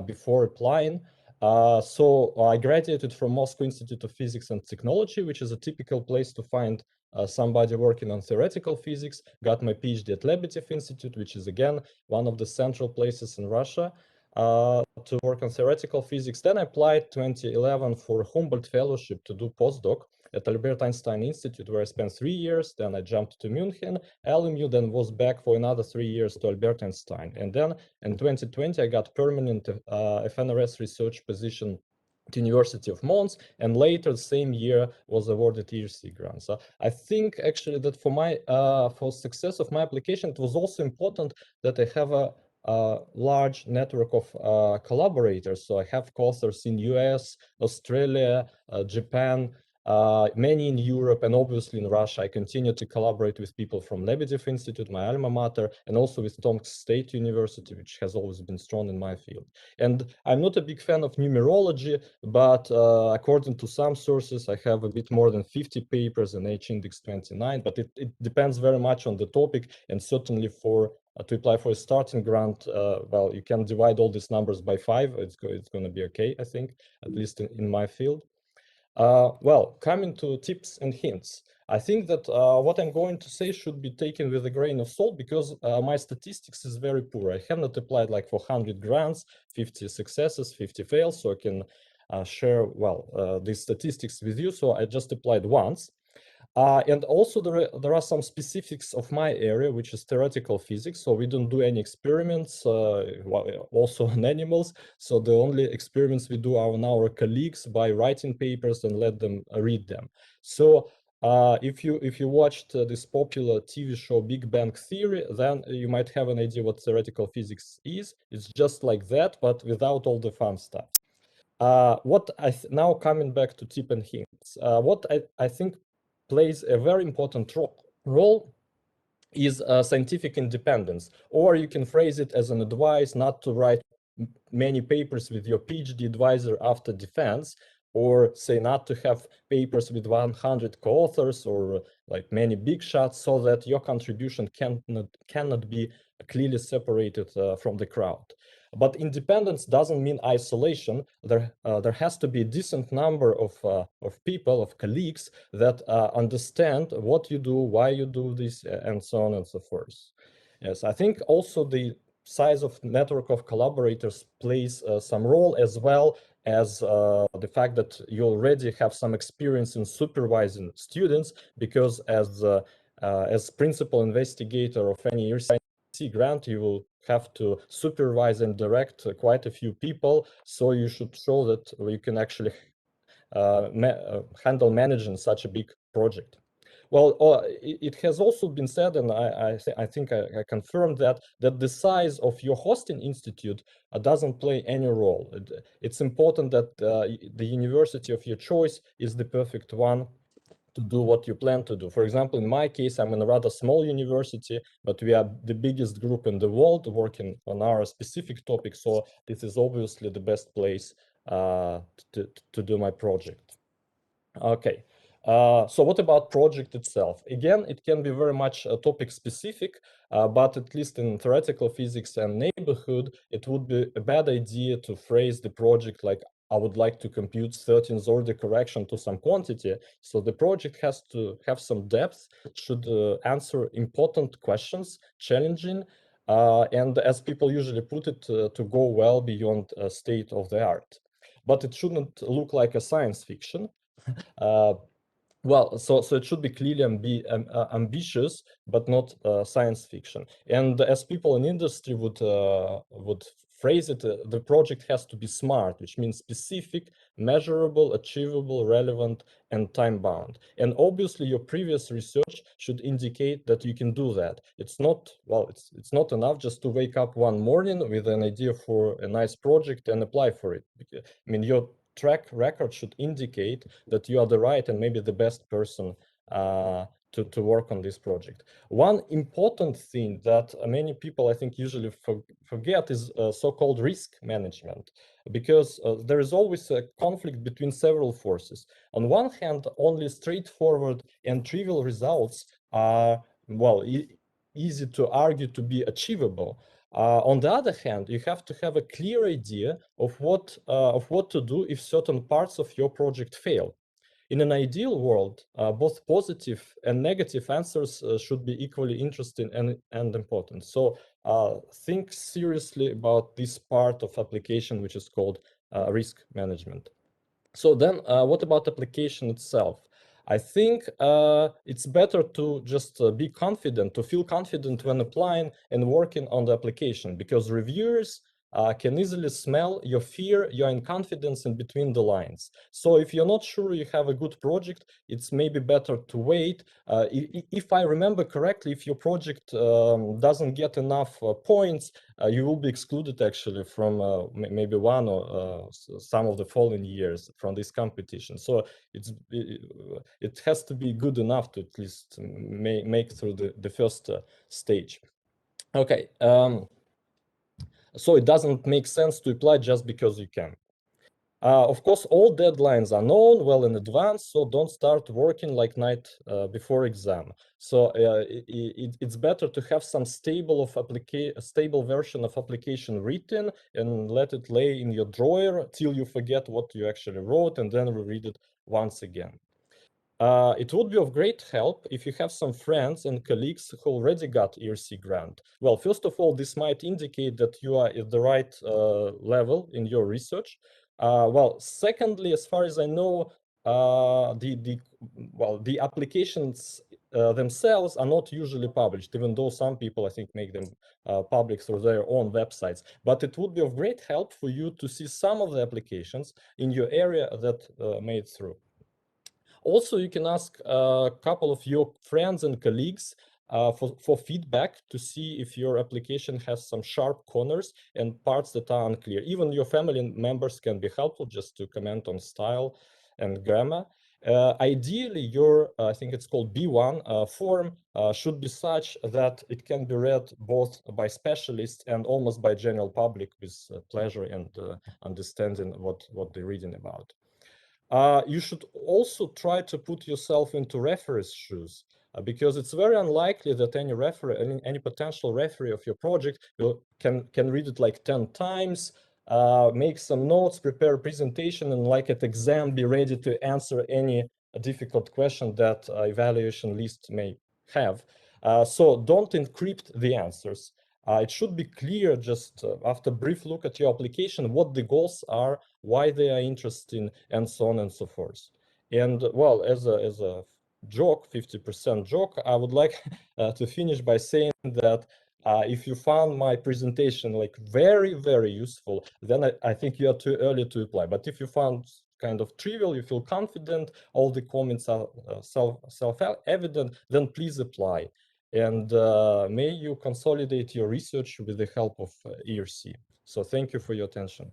before applying. So I graduated from Moscow Institute of Physics and Technology, which is a typical place to find somebody working on theoretical physics. Got my PhD at Lebedev Institute, which is again one of the central places in Russia to work on theoretical physics. Then I applied 2011 for a Humboldt Fellowship to do postdoc at Albert Einstein Institute, where I spent 3 years. Then I jumped to München, LMU, then was back for another 3 years to Albert Einstein. And then in 2020, I got permanent FNRS research position at University of Mons, and later the same year was awarded ERC grant. So I think actually that for success of my application, it was also important that I have a large network of collaborators. So I have co-authors in US, Australia, Japan, many in Europe, and obviously in Russia. I continue to collaborate with people from Lebedev Institute, my alma mater, and also with Tomsk State University, which has always been strong in my field. And I'm not a big fan of numerology, but according to some sources, I have a bit more than 50 papers in H-index 29, but it depends very much on the topic, and certainly for to apply for a starting grant, well, you can divide all these numbers by 5. It's going to be okay, I think, at least in my field. Well, coming to tips and hints, I think that what I'm going to say should be taken with a grain of salt, because my statistics is very poor. I have not applied like for 100 grants, 50 successes, 50 fails, so I can share, well, these statistics with you. So I just applied once. And also there are some specifics of my area, which is theoretical physics. So we don't do any experiments, also on animals. So the only experiments we do are on our colleagues by writing papers and let them read them. So if you watched this popular TV show Big Bang Theory, then you might have an idea what theoretical physics is. It's just like that, but without all the fun stuff. What now coming back to tip and hints, what I think plays a very important role is scientific independence, or you can phrase it as an advice not to write many papers with your PhD advisor after defense, or say not to have papers with 100 co-authors or like many big shots, so that your contribution cannot be clearly separated from the crowd. But independence doesn't mean isolation. There has to be a decent number of people, of colleagues that understand what you do, why you do this, and so on and so forth. Yes, I think also the size of network of collaborators plays some role, as well as the fact that you already have some experience in supervising students, because as principal investigator of any ERCEA grant, you will have to supervise and direct quite a few people. So you should show that you can actually handle managing such a big project. Well, it has also been said, and I think I confirmed that the size of your hosting institute doesn't play any role. It's important that the university of your choice is the perfect one to do what you plan to do. For example, in my case, I'm in a rather small university, but we are the biggest group in the world working on our specific topic. So this is obviously the best place to do my project. Okay. So what about project itself? Again, it can be very much topic specific, but at least in theoretical physics and neighborhood, it would be a bad idea to phrase the project like, I would like to compute 13th order correction to some quantity. So the project has to have some depth, should answer important questions, challenging, and as people usually put it, to go well beyond state of the art. But it shouldn't look like a science fiction. Well, so it should be clearly ambitious, but not science fiction. And as people in industry would phrase it, the project has to be smart, which means specific, measurable, achievable, relevant, and time-bound. And obviously, your previous research should indicate that you can do that. It's not, well, it's not enough just to wake up one morning with an idea for a nice project and apply for it. I mean, your track record should indicate that you are the right and maybe the best person to work on this project. One important thing that many people, I think, usually forget is so-called risk management, because there is always a conflict between several forces. On one hand, only straightforward and trivial results are, well, easy to argue to be achievable. On the other hand, you have to have a clear idea of what to do if certain parts of your project fail. In an ideal world, both positive and negative answers should be equally interesting and important. So think seriously about this part of application, which is called risk management. So then what about application itself? I think it's better to just be confident, to feel confident when applying and working on the application, because reviewers can easily smell your fear, your inconfidence in between the lines. So if you're not sure you have a good project, it's maybe better to wait. If I remember correctly, if your project doesn't get enough points, you will be excluded actually from maybe one or some of the following years from this competition. So it has to be good enough to at least make through the first stage. Okay. So it doesn't make sense to apply just because you can. Of course, all deadlines are known well in advance, so don't start working like night before exam. So it's better to have some stable version of application written and let it lay in your drawer till you forget what you actually wrote, and then reread it once again. It would be of great help if you have some friends and colleagues who already got ERC grant. Well, first of all, this might indicate that you are at the right level in your research. Well, secondly, as far as I know, the applications themselves are not usually published, even though some people, I think, make them public through their own websites. But it would be of great help for you to see some of the applications in your area that made through. Also, you can ask a couple of your friends and colleagues for feedback to see if your application has some sharp corners and parts that are unclear. Even your family members can be helpful just to comment on style and grammar. Ideally, your, I think it's called B1 form should be such that it can be read both by specialists and almost by general public with pleasure and understanding what they're reading about. You should also try to put yourself into referee's shoes because it's very unlikely that any referee, any potential referee of your project can read it like 10 times, make some notes, prepare a presentation, and like at exam, be ready to answer any difficult question that evaluation list may have. So don't encrypt the answers. It should be clear just after a brief look at your application what the goals are, why they are interesting, and so on and so forth. And well, as a joke, 50% joke, I would like to finish by saying that if you found my presentation like very, very useful, then I think you are too early to apply. But if you found kind of trivial, you feel confident, all the comments are self-evident, then please apply. And may you consolidate your research with the help of ERC. So thank you for your attention.